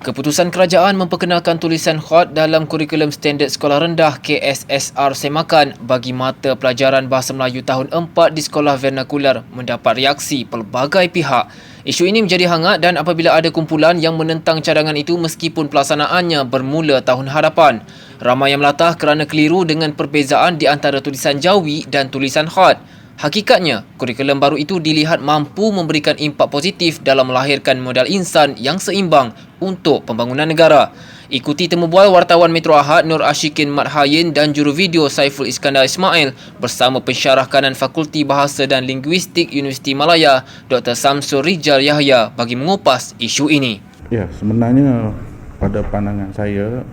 Keputusan kerajaan memperkenalkan tulisan khat dalam kurikulum standard sekolah rendah KSSR Semakan bagi mata pelajaran Bahasa Melayu tahun 4 di sekolah vernakular mendapat reaksi pelbagai pihak. Isu ini menjadi hangat dan apabila ada kumpulan yang menentang cadangan itu meskipun pelaksanaannya bermula tahun hadapan. Ramai yang melatah kerana keliru dengan perbezaan di antara tulisan Jawi dan tulisan khat. Hakikatnya, kurikulum baru itu dilihat mampu memberikan impak positif dalam melahirkan modal insan yang seimbang untuk pembangunan negara. Ikuti temu bual wartawan Metro Ahad Nur Ashikin Madhayin dan juru video Saiful Iskandar Ismail bersama pensyarah kanan Fakulti Bahasa dan Linguistik Universiti Malaya Dr. Samsul Rijal Yahya bagi mengupas isu ini. Ya, sebenarnya pada pandangan saya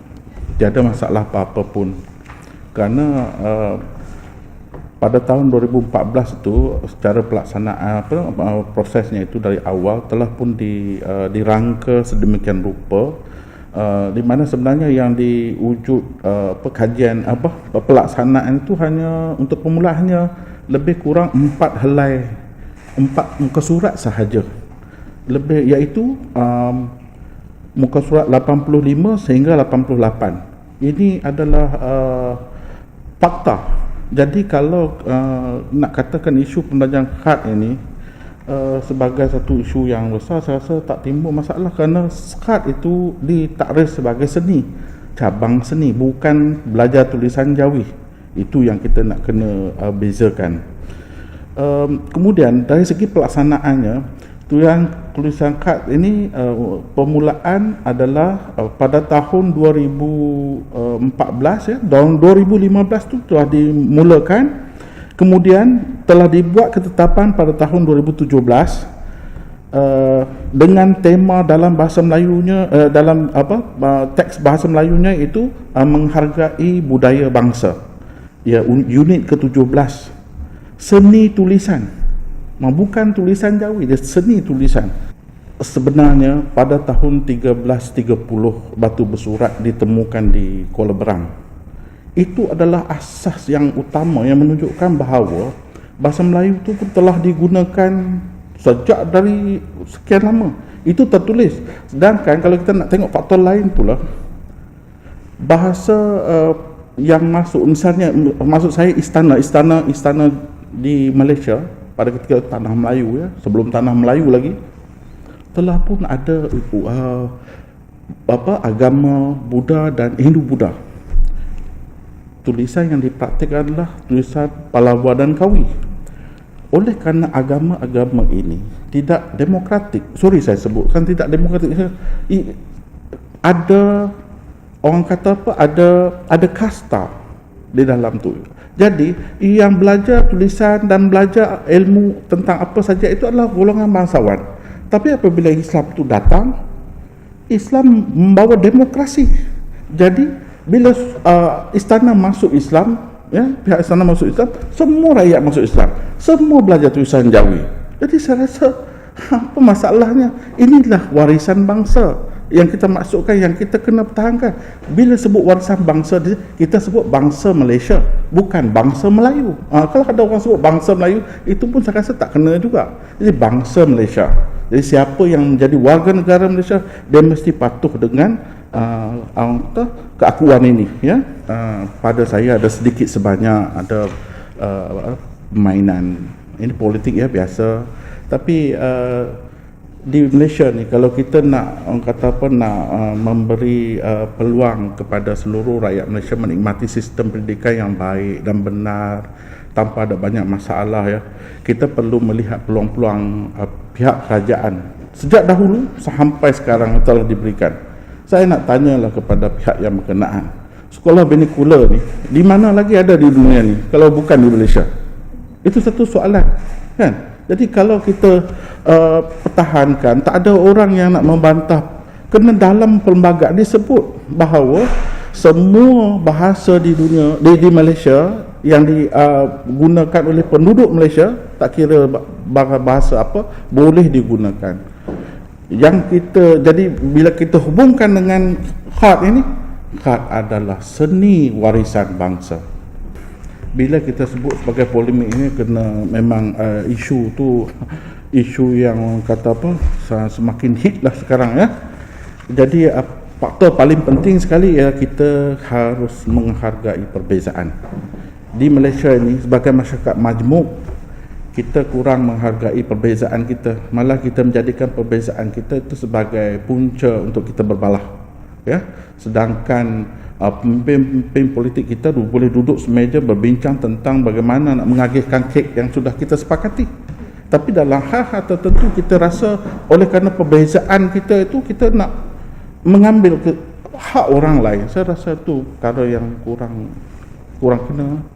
tiada masalah apa-apa pun kerana pada tahun 2014 itu secara pelaksanaan prosesnya itu dari awal telah pun dirangka sedemikian rupa di mana sebenarnya yang diwujud kajian pelaksanaan itu hanya untuk permulaannya lebih kurang 4 muka surat sahaja, lebih iaitu muka surat 85 sehingga 88. Ini adalah fakta. Jadi kalau nak katakan isu pembelajaran khat ini sebagai satu isu yang besar, saya rasa tak timbul masalah kerana khat itu ditakris sebagai seni, cabang seni, bukan belajar tulisan Jawi. Itu yang kita nak kena bezakan. Kemudian dari segi pelaksanaannya, tulisan khat ini permulaan adalah pada tahun 2014 ya, tahun 2015 tu telah dimulakan, kemudian telah dibuat ketetapan pada tahun 2017 dengan tema dalam bahasa Melayunya dalam teks bahasa Melayunya itu menghargai budaya bangsa. Ya, unit ke-17 seni tulisan. Bukan tulisan Jawi, dia seni tulisan. Sebenarnya pada tahun 1330 batu bersurat ditemukan di Kuala Berang. Itu adalah asas yang utama yang menunjukkan bahawa bahasa Melayu itu pun telah digunakan sejak dari sekian lama. Itu tertulis. Sedangkan kalau kita nak tengok faktor lain pula, bahasa yang masuk, misalnya maksud saya istana di Malaysia pada ketika tanah Melayu ya, sebelum tanah Melayu lagi, telah pun ada agama Buddha dan Hindu-Buddha. Tulisan yang dipraktikkan adalah tulisan Palawa dan Kawi. Oleh kerana agama-agama ini tidak demokratik, saya sebutkan tidak demokratik, ada orang kata ada kasta di dalam tu. Jadi yang belajar tulisan dan belajar ilmu tentang apa saja itu adalah golongan bangsawan. Tapi apabila Islam itu datang, Islam membawa demokrasi. Jadi bila istana masuk Islam, ya, pihak istana masuk Islam, semua rakyat masuk Islam, semua belajar tulisan Jawi. Jadi saya rasa apa masalahnya? Inilah warisan bangsa yang kita maksudkan, yang kita kena pertahankan. Bila sebut warisan bangsa, kita sebut bangsa Malaysia, bukan bangsa Melayu. Kalau ada orang sebut bangsa Melayu, itu pun saya rasa tak kena juga. Jadi bangsa Malaysia. Jadi siapa yang menjadi warga negara Malaysia, dia mesti patuh dengan keakuan ini. Ya, pada saya ada sedikit sebanyak ada permainan. Ini politik ya, biasa. Tapi di Malaysia ni, kalau kita nak memberi peluang kepada seluruh rakyat Malaysia menikmati sistem pendidikan yang baik dan benar tanpa ada banyak masalah ya, kita perlu melihat peluang-peluang pihak kerajaan sejak dahulu sampai sekarang telah diberikan. Saya nak tanyalah kepada pihak yang berkenaan, sekolah vernakular ni di mana lagi ada di dunia ni kalau bukan di Malaysia? Itu satu soalan kan. Jadi kalau kita pertahankan, tak ada orang yang nak membantah. Kerana dalam perlembagaan disebut bahawa semua bahasa di dunia, di Malaysia yang digunakan oleh penduduk Malaysia, tak kira bahasa apa, boleh digunakan. Jadi bila kita hubungkan dengan khat ini, khat adalah seni warisan bangsa. Bila kita sebut sebagai polemik ini, kena memang isu tu isu yang kata apa, semakin hit lah sekarang ya. Jadi faktor paling penting sekali ialah kita harus menghargai perbezaan. Di Malaysia ini sebagai masyarakat majmuk, kita kurang menghargai perbezaan kita. Malah kita menjadikan perbezaan kita itu sebagai punca untuk kita berbalah. Ya, sedangkan pemimpin politik kita boleh duduk semeja berbincang tentang bagaimana nak mengagihkan kek yang sudah kita sepakati. Tapi dalam hal-hal tertentu kita rasa oleh kerana perbezaan kita itu kita nak mengambil hak orang lain. Saya rasa itu perkara yang kurang kena.